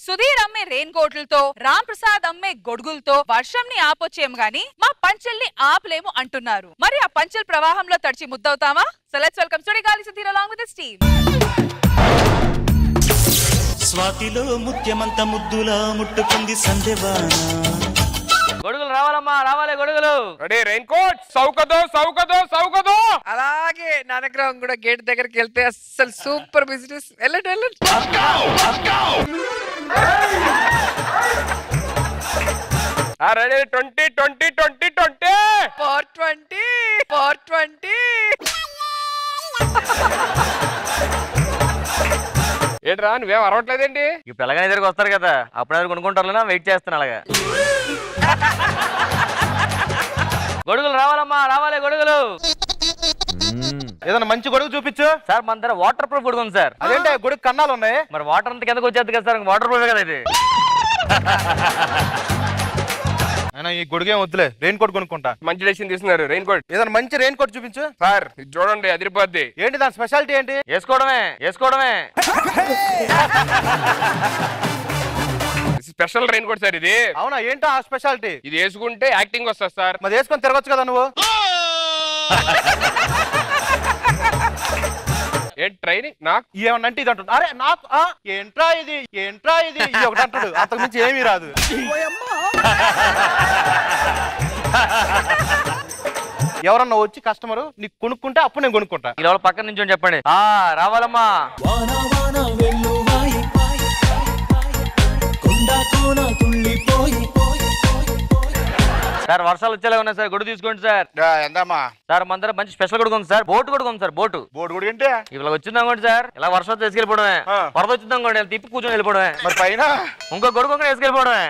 సుధీర్ అమ్మే రెయిన్ కోట్లతో, రామ్ ప్రసాద్ అమ్మే గొడుగులతో వర్షంని ఆపొచ్చేము గాని మా పంచెల్ని ఆపలేము అంటున్నారు. మరి ఆ పంచెల్ ప్రవాహంలో తడిచి ముద్దవుతామా? So let's welcome Sudigali Sudheer along with his team. స్వాతిలో ముత్యమంత ముద్దులా ముట్టుకుంది సందేవాన. గొడుగులు రావాలమ్మా, రావాలి గొడుగులు. Ready rain coat. సౌకదో సౌకదో సౌకదో. అలాగే నానగ్రహం కూడా గేట్ దగ్గరికి వెళ్తే అసలు సూపర్ బిజినెస్. వెళ్ళండి వెళ్ళండి. రెడీ 20 20 20 20 420 420. ఏంట్రా నువ్వేం అరవట్లేదేంటి? ఇప్పుడు ఎలాగైనా దగ్గరికి వస్తారు కదా, అప్పుడు కొనుక్కుంటారులేనా వెయిట్ చేస్తాను అలాగా. గొడుగులు రావాలమ్మా, రావాలి గొడుగులు. ఏదైనా మంచి గొడుగు చూపించు సార్ మన దగ్గర వాటర్ ప్రూఫ్ గొడుగు ఉంది సార్. అదేంటే గొడుగు కన్నాలు ఉన్నాయి. మరి వాటర్ అంతా కిందకు వచ్చేది కదా సార్, వాటర్ ప్రూఫ్ కదా ఇది. అయినా ఈ గొడుగేం వద్దులే, రెయిన్ కోట్ కొనుక్కుంటా. మంచి డెసిషన్ తీసుకున్నారు. Raincoat. ఏదైనా మంచి రెయిన్ కోట్ చూపించు సార్ ఇది చూడండి, అదిరిపోద్ది. ఏంటి దాని స్పెషాలిటీ ఏంటి? వేసుకోవడమే వేసుకోవడమే. స్పెషల్ రెయిన్ కోట్ సార్ ఇది. అవునా, ఏంటో ఆ స్పెషాలిటీ? ఇది వేసుకుంటే యాక్టింగ్ వస్తుంది సార్. మరి వేసుకొని తిరగచ్చు కదా నువ్వు. ఏంటి ట్రైనింగ్ నాకు ఏమన్నా అంటే ఇది అంటు. అరే నాకు ఏంట్రా ఇది ఏంట్రా ఇది ఒకటి అంటాడు, అంతకు మించి ఏమీ రాదు. ఎవరన్నా వచ్చి కస్టమర్ నీకు కొనుక్కుంటే అప్పుడు నేను కొనుక్కుంటా. ఈ లోపల పక్కన నుంచి చెప్పండి. రావాలమ్మా. సార్ వర్షాలు వచ్చేలా ఉన్నాయి సార్, గొడుగు తీసుకోండి సార్. ఎంతమ్మా? సార్ మన దగ్గర మంచి స్పెషల్ గొడుగు ఉంది సార్. బోటు గొడుగు ఉంది సార్. బోటు గొడుగు ఏంటి? ఇలా వచ్చిందనుకోండి సార్, ఇలా వర్షం తీసుకెళ్ళిపోవడమే. వరద వచ్చిందనుకోండి తిప్పి కూర్చొని వెళ్ళిపోవడమే. మరి పైన ఇంకో గొడుగు వేసుకెళ్ళిపోవడమే.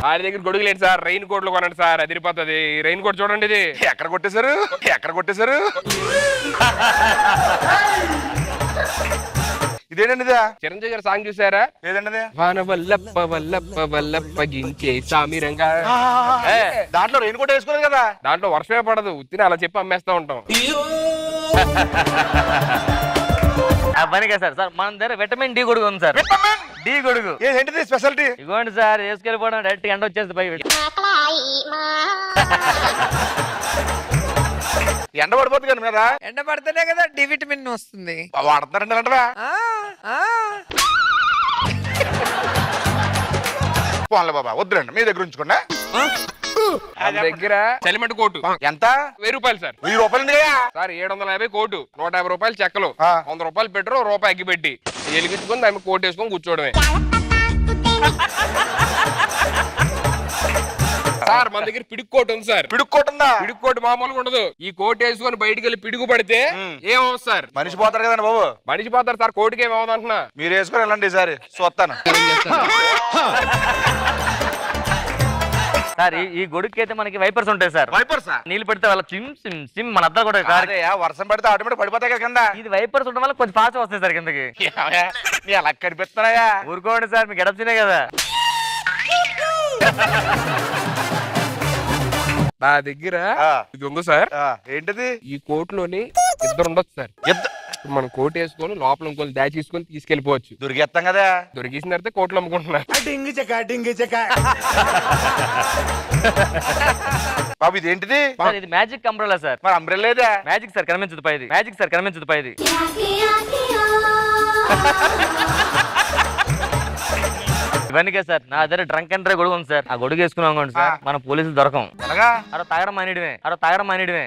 ఆయన దగ్గర గొడుగు లేదు సార్, రెయిన్ కోట్లు కొనండి సార్, అదిరిపోతుంది. రెయిన్ కోట్ చూడండి, ఇది ఎక్కడ కొట్టేశారు ఎక్కడ కొట్టేశారు? ఇదేనండి చిరంజీవి గారు సాంగ్ చూసారా? లేదండి. వాన వల్లప్ప వల్లప్ప వల్లప్ప గించే సామిరంగా. దాంట్లో రెయిన్ కోట్ వేసుకోలేదు కదా. దాంట్లో వర్షమే పడదు, ఉత్తిని అలా చెప్పి అమ్మేస్తా ఉంటాం. పని కదా సార్. సార్ మన దగ్గర విటమిన్ డి గొడుగు ఉంది సార్. డి గొడుగు ఏంటిది స్పెషాలిటీ? ఇగోండి సార్, వేసుకెళ్ళిపోవడం డైరెక్ట్ ఎండ వచ్చేది పైకి. ఎండ పడిపోతుంది కదా మీద. ఎండ పడితేనే కదా డి విటమిన్ వస్తుంది. వాడతారండి అంటవా? పోన్లే బాబా, వద్దులండి, మీ దగ్గర ఉంచుకోండి. దగ్గర చలిమంట కోటు ఎంత? 1000 రూపాయలు సార్. 1000 రూపాయలు సార్ 750 కోటు, 150 రూపాయలు చెక్కలు, 100 రూపాయలు పెట్రోల్, రూపాయి అగ్గి పెట్టి ఎలిగించుకొని దాన్ని కోట్ వేసుకొని కూర్చోవడమే. సార్ మన దగ్గర పిడుగు కోట్ ఉంది సార్. పిడుగు కోట్ ఉందా? పిడుగు కోట్ మామూలుగా ఉండదు. ఈ కోట్ వేసుకొని బయటికి వెళ్ళి పిడుగు పడితే ఏమవుతుంది సార్? మనిషి పోతారు కదండి బాబు. మనిషి పోతారు సార్, కోటికి ఏమవుతుంది అంటున్నా. మీరు వేసుకొని వెళ్ళండి ఈసారి చూస్తాను. సార్ ఈ గొడుగుకి అయితే మనకి వైపర్స్ ఉంటాయి సార్. వైపర్స్ నీళ్ళు పెడితే వాళ్ళ సిమ్ సిమ్ సిమ్ మన అద్దరు కూడా వర్షం పడితే ఆటోమేటిక్ పడిపోతాయి కదా కింద. ఇది వైపర్స్ ఉండడం వల్ల కొంచెం ఫాస్ట్ వస్తాయి సార్ కిందకి. నీ అలా కనిపిస్తున్నాయా? ఊరుకోండి సార్, మీకు ఎడప్చినే కదా. నా దగ్గర ఇది ఉంది సార్. ఏంటిది? ఈ కోట్ లోని ఇద్దరు ఉండొచ్చు సార్. మనం కోట్ వేసుకొని లోపల ఇంకోళ్ళు దాచేసుకొని తీసుకెళ్లిపోవచ్చు. దొరికేస్తాం కదా. దొరికేసిన తర్వాత కోట్లు అమ్ముకుంటున్నారు. బాబు ఇది ఏంటిది? ఇది మ్యాజిక్ అంబ్రెల్లా సార్. మరి అంబ్రెల్లా లేదా? మ్యాజిక్ సార్, కనిపించదు పైది. మ్యాజిక్ సార్, కనిపించదు పైది. ఇవన్నీ సార్ నా దగ్గర డ్రంక్ అండ్ డ్రైవ్ గొడుగు ఉంది సార్. ఆ గొడుగు వేసుకున్నాం సార్, మన పోలీసులు దొరకం. అరే తాగడం మానేయడమే, అరే తాగడం మానేయడమే.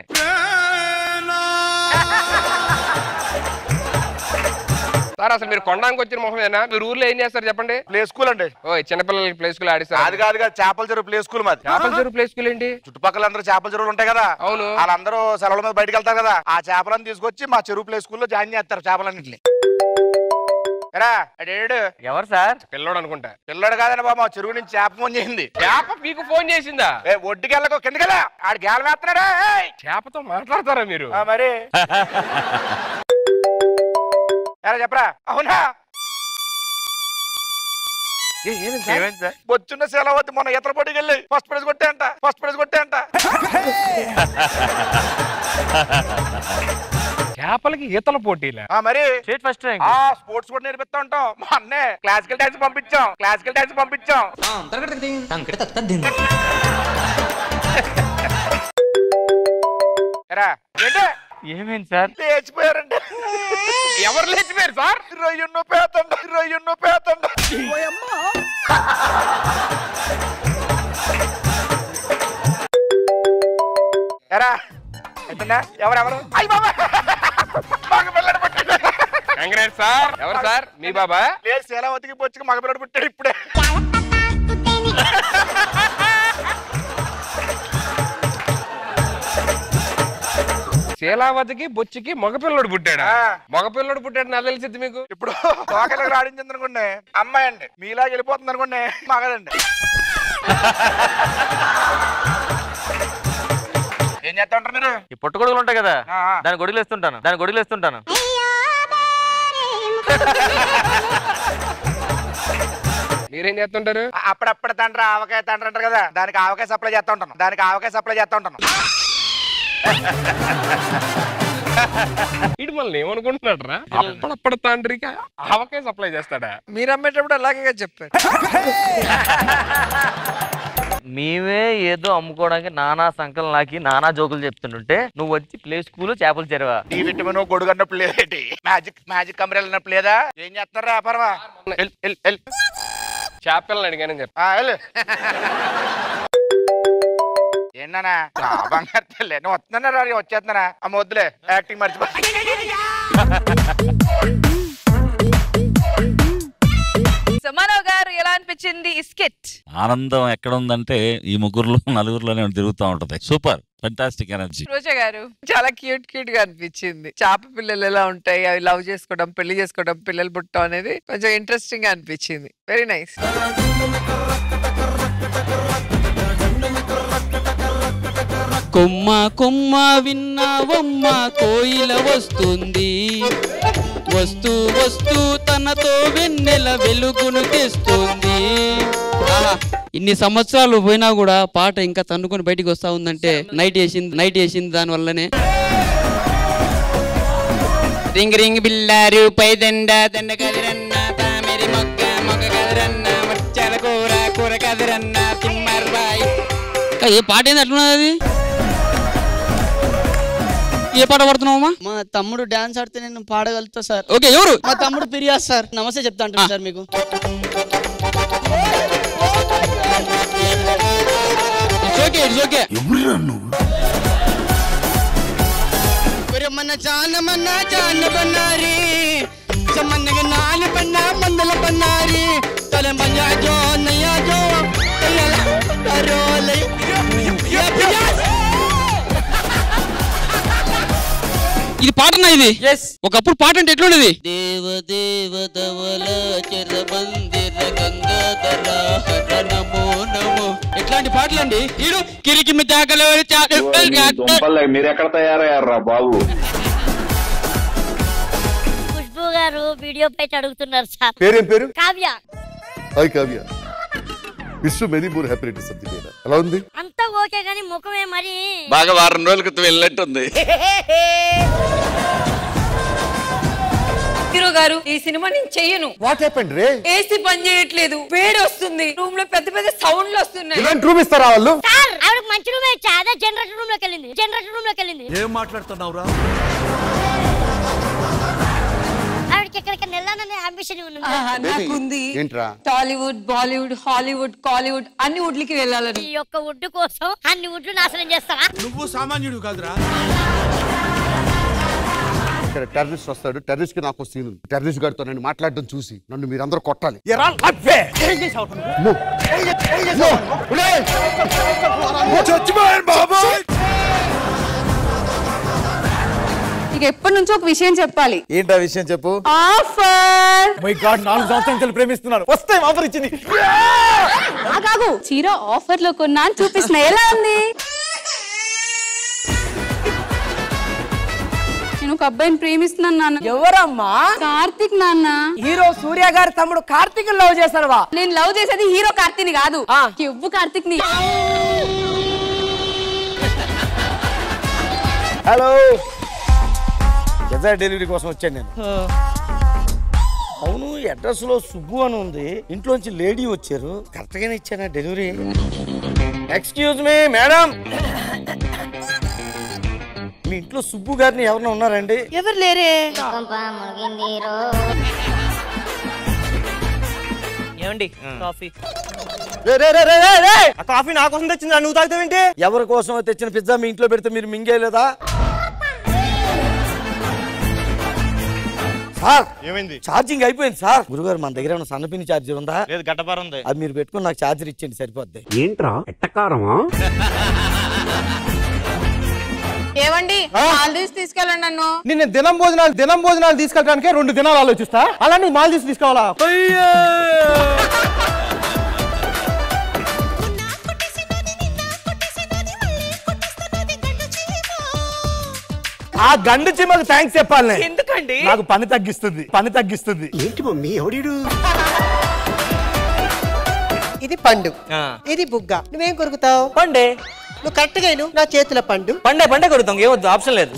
సార్ అసలు మీరు కొనడానికి వచ్చిన మొహమేనా? మీరు ఊర్లో ఏం చేస్తారు చెప్పండి? ప్లే స్కూల్ అండి. ఓ చిన్నపిల్లలకి ప్లే స్కూల్ ఆడిస్తారు. అది కాదు కదా, చేపల చెరువు ప్లే స్కూల్ మాది. చేపల చెరువు ప్లే స్కూల్ ఏంటి? చుట్టుపక్కల అందరూ చేపల చెరువులు ఉంటాయి కదా. అవును. వాళ్ళందరూ సెలవుల మీద బయటకు వెళ్తారు కదా, ఆ చేపలను తీసుకొచ్చి మా చెరువు ప్లే స్కూల్లో జాయిన్ చేస్తారు చేపలన్నింటిని. ఎవరు సార్? పిల్లోడు అనుకుంటా. పిల్లడు కాదని బాబు, మా చెరువు నుంచి చేప ఫోన్ చేసింది. చేప మీకు ఫోన్ చేసిందా? ఒడ్డుకి వెళ్ళకో, కిందకెళ్ళా, ఆడు గేలం వేస్తున్నాడా? చేపతో మాట్లాడతారా మీరు? మరి చెప్పరా? అవునా? బొచ్చున్న సెలవద్దు, మొన్న ఇతర పోటీకి వెళ్ళి ఫస్ట్ ప్రైజ్ కొట్టే అంట. చేపలకి ఈతల పోటీలే మరి స్టేట్ ఫస్ట్ ర్యాంక్. స్పోర్ట్స్ కూడా నేర్పిస్తా ఉంటాం. మా అన్నే క్లాసికల్ డాన్స్ పంపించాం. ఏమేంటి సార్? లేచిపోయారండి. ఎవరు లేచిపోయారు సార్? రొయ్యన్నో పేతండ ఎరా ఎవరెవరు? అయ్యి బాబా మగ పిల్లడు పుట్టాడు. Congrats sir. ఎవరు సార్? మీ బాబా? లేదు, శీలావతికి పొచ్చుకు మగ పిల్లడు పుట్టాడు ఇప్పుడే. శీలావతికి బొచ్చికి మగపిల్లడు పుట్టాడా? మగపిల్లడు పుట్టాడు నాకు తెలిసింది మీకు. ఇప్పుడు తోకలకు రాడించింది అనుకోండి అమ్మాయి అండి, మీలాగా వెళ్ళిపోతుంది అనుకోండి మగదండి. ఏం చేస్తా ఉంటారు మీరు? ఈ పొట్టు గొడుగులు ఉంటాయి కదా, దాని గొడుగులు వేస్తుంటాను. మీరేం చేస్తుంటారు? అప్పుడప్పుడు తండ్రి ఆవకాయ తండ్రి అంటారు కదా, దానికి ఆవకాయ సప్లై చేస్తా ఉంటాను. ఇటు మళ్ళీ ఏమనుకుంటున్నాడు రా? అప్పుడప్పుడు తండ్రికి ఆవకాయ సప్లై చేస్తాడా? మీరు అమ్మేటప్పుడు అలాగే చెప్పారు. మేమే ఏదో అమ్ముకోవడానికి నానా సంకలం నాకి నానా జోకులు చెప్తుంటే నువ్వు వచ్చి ప్లే స్కూల్ చేపలు చెరువా డి విటమిన్ గొడుగు అన్నప్పుడు లేదేటి, మ్యాజిక్ కంపెనీ అన్నప్పుడు లేదా? ఏం చేస్తారా వ్యాపారమా? చేపలను అడిగానని చెప్పి ఏంటన్నా బంగారు తల్లి నువ్వు వస్తున్నారా? వచ్చేస్తున్నారా? అమ్మ వద్దులే, యాక్టింగ్ మర్చిపో. మనోజ్ గారు ఎలా అనిపించింది ఈ స్కిట్? ఆనందం ఎక్కడ ఉందంటే ఈ ముగ్గురులో నలుగురులోనే తిరుగుతూ ఉంటది. Super, fantastic energy. రోజా గారు చాలా క్యూట్ గా అనిపించింది. చేప పిల్లలు ఎలా ఉంటాయి, అవి లవ్ చేసుకోవడం, పెళ్లి చేసుకోవడం, పిల్లలు పుట్టడం అనేది కొంచెం ఇంట్రెస్టింగ్ గా అనిపించింది. Very nice. కొమ్మ కొమ్మ విన్నావమ్మ కోయిల వస్తుంది, వస్తూ వస్తూ తనతో వెన్నెల వెలుగును తెస్తుంది. ఇన్ని సంవత్సరాలు పోయినా కూడా పాట ఇంకా తన్నుకొని బయటికి వస్తా ఉందంటే నైట్ వేసింది దాని వల్లనే. రింగ్ రింగ్ బిల్లారు పైదండ దండ కదిరన్న తామెరి మొగ్గ మొగ్గ కదిరన్న మచ్చాల కూర కదిరన్న తిమ్మర్బాయి. ఏ పాట ఏంది అట్లున్నది? అది ఏ పాట పడుతున్నావమ్మా? మా తమ్ముడు డాన్స్ ఆడితే నేను పాడగలుగుతా సార్. ఓకే, ఎవరు? మా తమ్ముడు ఫిర్యాదు సార్. నమస్తే చెప్తా అంటారు సార్ మీకు. మన జాన బన్నారి జమన్నగ నాలు బన్నా మందల బన్నారి తల మంజా జో నయా జో రోలై. ఇది పాటనా? ఇది ఒకప్పుడు పాట అంటే ఎట్లుండేది? ఎట్లాంటి పాటలు అండి? కిరికి మీరెక్కడ తయారయ్యారా బాబు? ఖుష్బూ గారు వీడియో పైన అడుగుతున్నారు సార్. పేరేం పేరు? Kavya. Hi Kavya, wish many more happiness of the day. ఎలా ఉంది? అంతా ఓకే గానీ ముఖమే మరి బాగా వారం రోజుల క్రితం వెళ్ళినట్టుంది. హీరో గారు ఈ సినిమా నేను చెయ్యను. What happened ray? ఏసీ పని చేయట్లేదు, వేడి వస్తుంది, రూమ్ లో పెద్ద పెద్ద సౌండ్లు వస్తున్నాయి. ఇలాంటి రూమ్ ఇస్తారా వాళ్ళు? సార్ ఆవిడకి మంచి రూమ్ ఇచ్చా, అదే జనరేటర్ రూమ్ లోకి వెళ్ళింది. ఏం మాట్లాడుతున్నావురా? ఆవిడకి ఎక్కడికైనా వెళ్ళాలనే అంబిషన్ ఉంది. నాకుంది. ఏంట్రా? టాలీవుడ్, బాలీవుడ్, హాలీవుడ్, కాలీవుడ్ అన్ని వుడ్లకి వెళ్ళాలని. ఈ యొక్క వుడ్ కోసం అన్ని వుడ్లు నాశనం చేస్తారా? నువ్వు సామాన్యుడు కాదురా. ఇక్కడ టెర్రరిస్ట్ వస్తాడు, టెర్రరిస్ట్ కి నాకు సీన్ ఉంది. టెర్రరిస్ట్ గారితో నేను మాట్లాడడం చూసి నన్ను మీరందరూ కొట్టాలి. ఇక ఎప్పటి నుంచో ఒక విషయం చెప్పాలి. ఏంటా విషయం చెప్పు. ఆఫర్. మై గాడ్, 4 సంవత్సరాలు ప్రేమిస్తున్నారు, వస్తే ఆఫర్ ఇచ్చింది. కాదు, చీర ఆఫర్ లో కొన్నా చూపిస్తున్నా, ఎలా ఉంది? నేను ఒక అబ్బాయిని ప్రేమిస్తున్నాను నాన్న. ఎవరమ్మా? కార్తిక్ నాన్న. హీరో సూర్య గారి తమ్ముడు కార్తిక్ లవ్ చేశారువా? నేను లవ్ చేసేది హీరో కార్తీక్ ని కాదు, కెవ్వు కార్తిక్ ని. హలో పిజ్జా డెలివరీ కోసం వచ్చాను నేను. అవును, అడ్రస్ లో సుబ్బు అని ఉంది, ఇంట్లోంచి లేడీ వచ్చారు, కరెక్ట్ గానే ఇచ్చానా డెలివరీ? ఎక్స్క్యూజ్ మీ మేడం, మీ ఇంట్లో సుబ్బు గారిని ఎవరైనా ఉన్నారండి? ఎవరు లేరే. ఏమండి కాఫీ? ఆ కాఫీ నా కోసం తెచ్చిందా, నువ్వు తాగుతావేంటి? ఎవరి కోసం తెచ్చిన పిజ్జా మీ ఇంట్లో పెడితే మీరు మింగేయలేదా? సార్ ఏమైంది? ఛార్జింగ్ అయిపోయింది సార్. గురుగారు మన దగ్గర ఏమైనా సన్నపిని ఛార్జర్ ఉందా? లేదు, గడ్డపార ఉంది. అది మీరు పెట్టుకుని నాకు ఛార్జర్ ఇచ్చేయండి సరిపోద్ది. ఏంట్రా ఎట్టకారమా? ఏమండి మాల్దీవ్స్ తీసుకెళ్ళండి నన్ను. నిన్న దినం భోజనాలు తీసుకెళ్ళడానికి 2 దినాలు ఆలోచిస్తా, అలా నువ్వు మాల్దీవ్స్ తీసుకోవాలా? ఆ గండు చిమ్మకు థ్యాంక్స్ చెప్పాలి. ఎందుకండి? నాకు పని తగ్గిస్తుంది. ఏంటి మమ్మీ ఎవడీడు? ఇది పండు, ఇది బుగ్గ. నువ్వేం కొరుకుతావు? పండే. నువ్వు కరెక్ట్ గా నా చేతుల పండు. పండే కొడుతాం, ఏమొద్దు, ఆప్షన్ లేదు.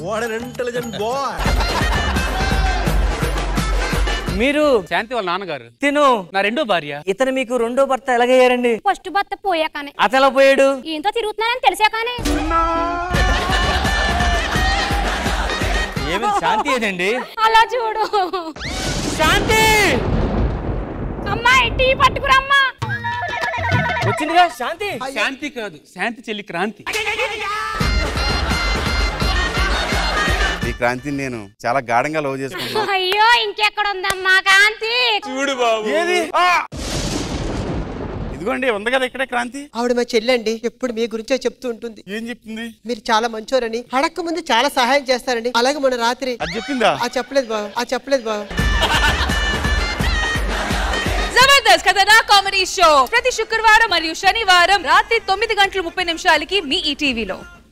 మీరు శాంతి వాళ్ళ నాన్నగారు తిను నా రెండో భార్య. ఇతను మీకు రెండో భర్త ఎలాగయ్యారండి? ఫస్ట్ భర్త పోయాకనే. అతను ఎలా పోయాడు? ఏంతో తిరుగుతున్నానని తెలిసాకనే. ఏమి శాంతి ఏదండి? అలా చూడు. శాంతి అమ్మాయి టీ పట్టుకురమ్మా. వచ్చిందిగా శాంతి. శాంతి కాదు, శాంతి చెల్లి క్రాంతి. ఈ క్రాంతిని నేను చాలా గాఢంగా లవ్ చేసుకుంటున్నాను. అయ్యో ఇంకెక్కడ ఉందమ్మా కాంతి? చూడు బాబు. ఏది? ఇదిగోండి ఉంది కదా ఇక్కడే క్రాంతి. ఆవిడ మా చెల్లండి, ఎప్పుడు మీ గురించే చెప్తూ ఉంటుంది. ఏం చెప్తుంది? మీరు చాలా మంచోరని, అడక్క ముందు చాలా సహాయం చేస్తారని. అలాగే మొన్న రాత్రి అది చెప్పిందా? చెప్పలేదు బాబు. జబర్దస్త్ కథనా కామెడీ షో ప్రతి శుక్రవారం మరియు శనివారం రాత్రి 9:30 మీ ఈ టీవీలో.